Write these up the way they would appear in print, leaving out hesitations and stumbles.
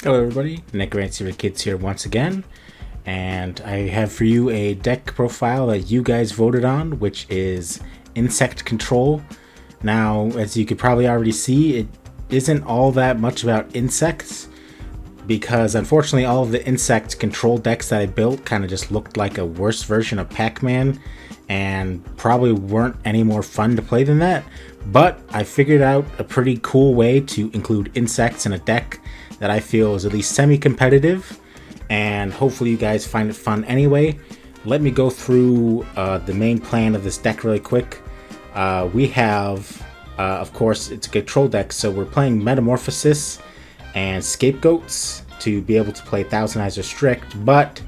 Hello everybody, Necromancy with Kids here once again, and I have for you a deck profile that you guys voted on, which is Insect Control. Now, as you could probably already see, it isn't all that much about insects, because unfortunately all of the insect control decks that I built kind of just looked like a worse version of Pac-Man, and probably weren't any more fun to play than that. But I figured out a pretty cool way to include insects in a deck that I feel is at least semi-competitive, and hopefully you guys find it fun anyway. Let me go through the main plan of this deck really quick. We have, of course, it's a control deck, so we're playing Metamorphosis and Scapegoats to be able to play Thousand Eyes or Strict, but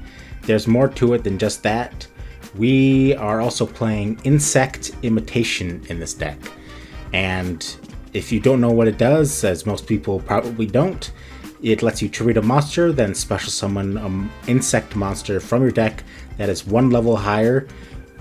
there's more to it than just that. We are also playing Insect Imitation in this deck, and if you don't know what it does, as most people probably don't, it lets you treat a monster, then special summon an insect monster from your deck that is one level higher.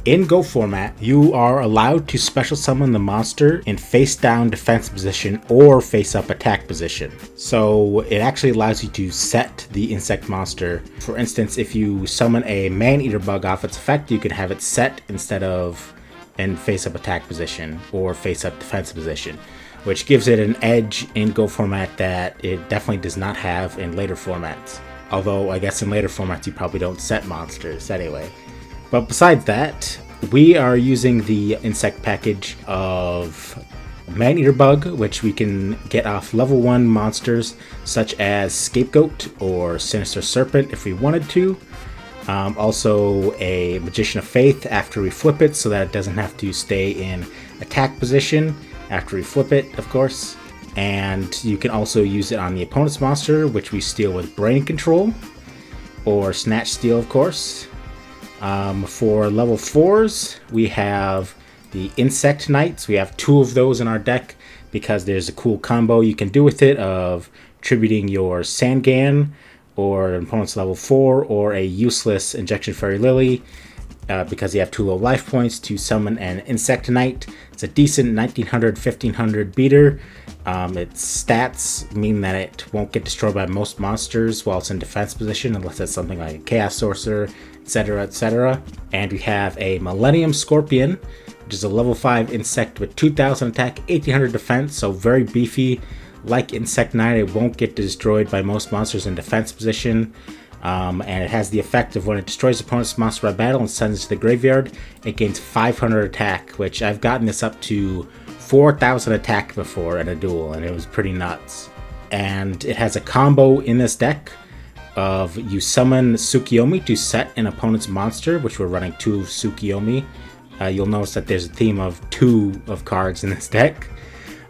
In Go format, you are allowed to special summon the monster in face down defense position or face up attack position. So it actually allows you to set the insect monster. For instance, if you summon a man-eater bug off its effect, you can have it set instead of in face up attack position or face up defense position, which gives it an edge in Go format that it definitely does not have in later formats. Although I guess in later formats you probably don't set monsters anyway. But besides that, we are using the insect package of Man-Eater Bug, which we can get off level 1 monsters such as Scapegoat or Sinister Serpent if we wanted to. Also a Magician of Faith after we flip it, so that it doesn't have to stay in attack position after we flip it, of course. And you can also use it on the opponent's monster, which we steal with Brain Control or Snatch Steal, of course. For level 4s, we have the Insect Knights. We have 2 of those in our deck because there's a cool combo you can do with it of tributing your Sangan or an opponent's level 4 or a useless Injection Fairy Lily because you have 2 low life points to summon an Insect Knight. It's a decent 1900-1500 beater. Its stats mean that it won't get destroyed by most monsters while it's in defense position unless it's something like a Chaos Sorcerer, etc, etc. And we have a Millennium Scorpion, which is a level 5 insect with 2000 attack, 1800 defense, so very beefy. Like Insect Knight, it won't get destroyed by most monsters in defense position. And it has the effect of when it destroys opponent's monster by battle and sends it to the graveyard, it gains 500 attack, which I've gotten this up to 4000 attack before in a duel, and it was pretty nuts. And it has a combo in this deck of you summon Tsukiyomi to set an opponent's monster, which we're running 2 of Tsukiyomi. You'll notice that there's a theme of 2 of cards in this deck.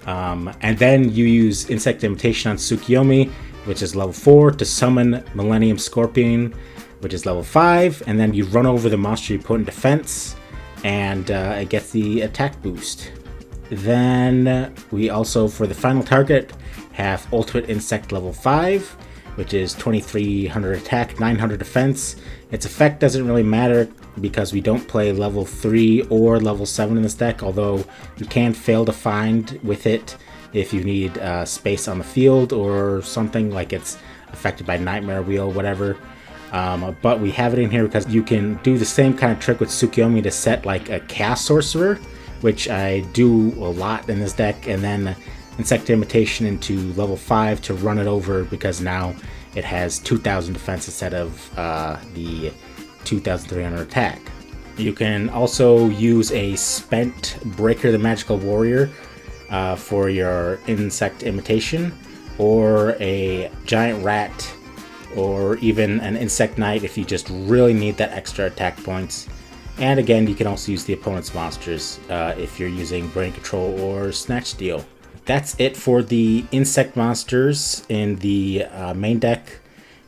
And then you use Insect Imitation on Tsukiyomi, which is level 4, to summon Millennium Scorpion, which is level 5, and then you run over the monster you put in defense, and it gets the attack boost. Then we also, for the final target, have Ultimate Insect level 5, which is 2300 attack, 900 defense. Its effect doesn't really matter because we don't play level 3 or level 7 in this deck, although you can fail to find with it if you need space on the field or something, like it's affected by Nightmare Wheel, whatever. But we have it in here because you can do the same kind of trick with Tsukiyomi to set like a Chaos Sorcerer, which I do a lot in this deck, and then Insect Imitation into level 5 to run it over because now it has 2000 defense instead of the 2300 attack. You can also use a Spent Breaker the Magical Warrior for your Insect Imitation, or a Giant Rat, or even an Insect Knight if you just really need that extra attack points. And again, you can also use the opponent's monsters if you're using Brain Control or Snatch Steal. That's it for the insect monsters in the main deck.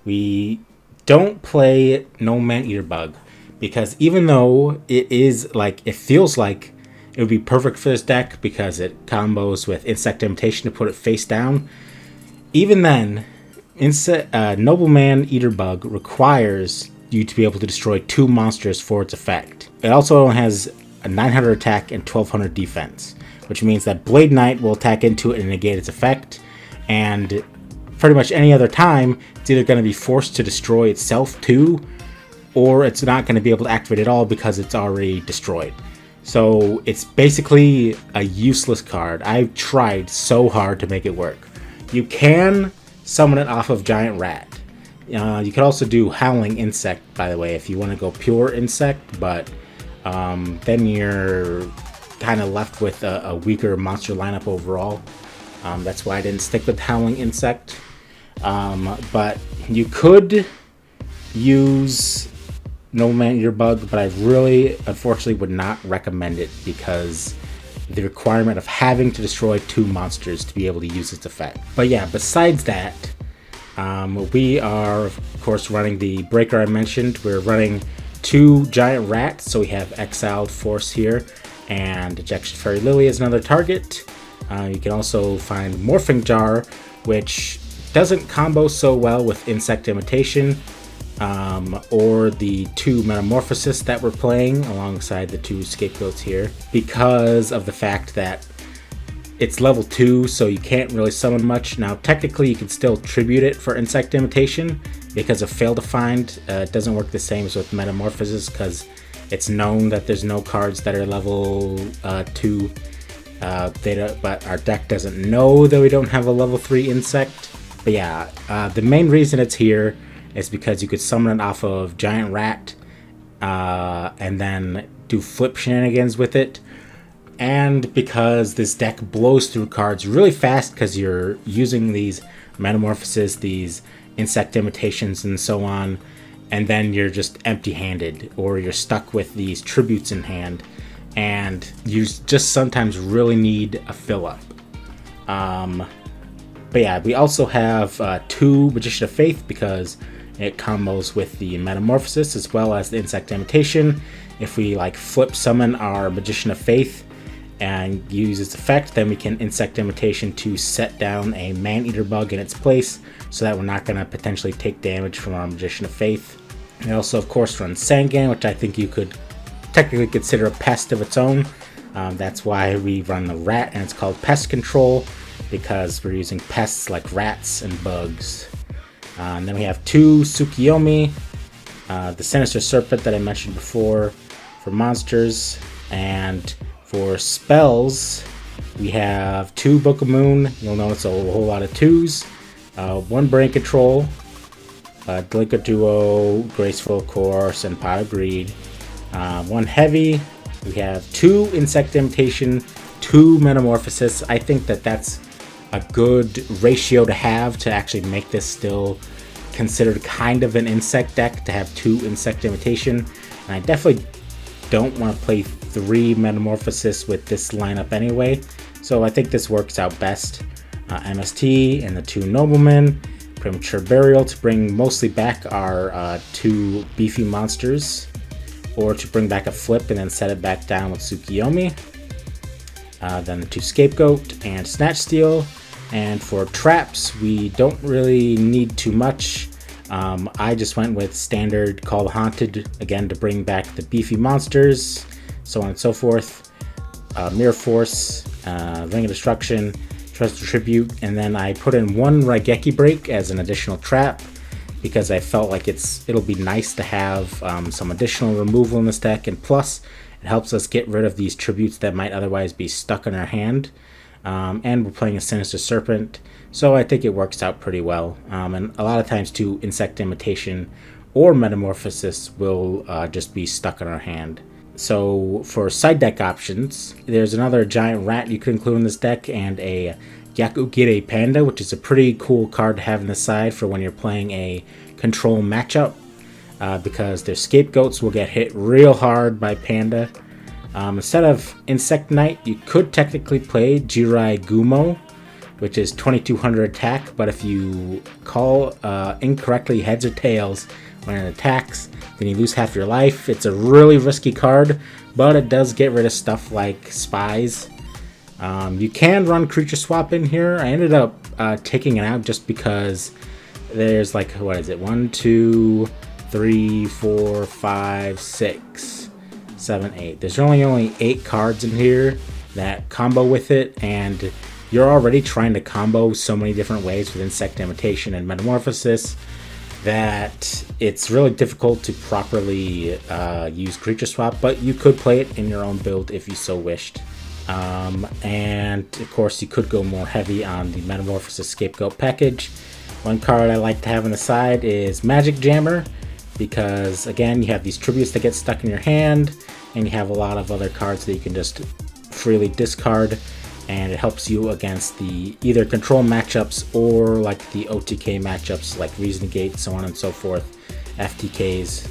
We don't play No Man-Eater Bug because even though it is like, it feels like it would be perfect for this deck because it combos with Insect Imitation to put it face down, even then, Noble Man-Eater Bug requires you to be able to destroy 2 monsters for its effect. It also has a 900 attack and 1200 defense, which means that Blade Knight will attack into it and negate its effect, and pretty much any other time, it's either going to be forced to destroy itself too, or it's not going to be able to activate at all because it's already destroyed. So it's basically a useless card. I've tried so hard to make it work. You can summon it off of Giant Rat. You could also do Howling Insect, by the way, if you want to go pure Insect, but then you're kind of left with a weaker monster lineup overall. That's why I didn't stick with Howling Insect. But you could use No Man-Eater Bug, but I really, unfortunately, would not recommend it because the requirement of having to destroy 2 monsters to be able to use its effect. But yeah, besides that, we are, of course, running the breaker I mentioned. We're running 2 Giant Rats, so we have Exiled Force here, and Ejection Fairy Lily is another target. You can also find Morphing Jar, which doesn't combo so well with Insect Imitation, or the 2 Metamorphosis that we're playing alongside the 2 Scapegoats here, because of the fact that it's level 2, so you can't really summon much. Now, technically, you can still tribute it for Insect Imitation because of Fail to Find. It doesn't work the same as with Metamorphosis because it's known that there's no cards that are level 2. But our deck doesn't know that we don't have a level 3 Insect. But yeah, the main reason it's here is because you could summon it off of Giant Rat and then do flip shenanigans with it. And because this deck blows through cards really fast because you're using these Metamorphoses, these Insect Imitations, and so on, and then you're just empty-handed, or you're stuck with these tributes in hand, and you just sometimes really need a fill-up. But yeah, we also have 2 Magician of Faith because it combos with the Metamorphosis as well as the Insect Imitation. If we flip summon our Magician of Faith and use its effect, then we can Insect Imitation to set down a Man-Eater Bug in its place so that we're not going to potentially take damage from our Magician of Faith. We also, of course, run Sangan, which I think you could technically consider a pest of its own. That's why we run the Rat, and it's called Pest Control because we're using pests like rats and bugs. And then we have 2 Tsukiyomi, the Sinister Serpent that I mentioned before for monsters, and for spells, we have 2 Book of Moon. You'll notice a whole lot of 2s. 1 Brain Control, Delinquent Duo, Graceful, of course, and Pot of Greed. 1 Heavy. We have 2 Insect Imitation, 2 Metamorphosis. I think that that's a good ratio to have to actually make this still considered kind of an insect deck, to have 2 Insect Imitation. And I definitely don't want to play 3 Metamorphosis with this lineup anyway, so I think this works out best. MST and the 2 Noblemen, Premature Burial to bring mostly back our 2 beefy monsters, or to bring back a flip and then set it back down with Tsukiyomi. Then the 2 Scapegoat and Snatch Steal. And for traps, we don't really need too much. I just went with standard Call the Haunted, again, to bring back the beefy monsters, so on and so forth. Mirror Force, Ring of Destruction, Trust Tribute, and then I put in 1 Raigeki Break as an additional trap because I felt like it'll be nice to have some additional removal in this deck, and plus it helps us get rid of these tributes that might otherwise be stuck in our hand. And we're playing a Sinister Serpent, so I think it works out pretty well. And a lot of times too, Insect Imitation or Metamorphosis will just be stuck in our hand. So for side deck options, there's another Giant Rat you could include in this deck, and a Yakugire Panda, which is a pretty cool card to have in the side for when you're playing a control matchup, because their Scapegoats will get hit real hard by Panda. Instead of Insect Knight, you could technically play Jirai Gumo, which is 2200 attack, but if you call incorrectly heads or tails when it attacks, then you lose half your life. It's a really risky card, but it does get rid of stuff like spies. You can run Creature Swap in here. I ended up taking it out just because there's 1, 2, 3, 4, 5, 6, 7, 8. There's only 8 cards in here that combo with it, and you're already trying to combo so many different ways with Insect Imitation and Metamorphosis that it's really difficult to properly use Creature Swap, but you could play it in your own build if you so wished. And of course you could go more heavy on the Metamorphosis Scapegoat package. One card I like to have on the side is Magic Jammer, because again you have these tributes that get stuck in your hand, and you have a lot of other cards that you can just freely discard, and it helps you against the either control matchups or like the OTK matchups like Reason Gate, so on and so forth, FTKs.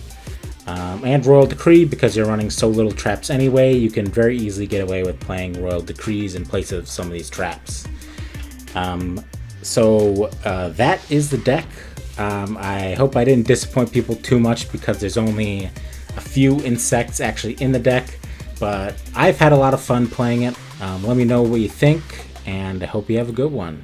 And Royal Decree, because you're running so little traps anyway, you can very easily get away with playing Royal Decrees in place of some of these traps. So that is the deck. I hope I didn't disappoint people too much, because there's only a few insects actually in the deck, but I've had a lot of fun playing it. Let me know what you think, and I hope you have a good one.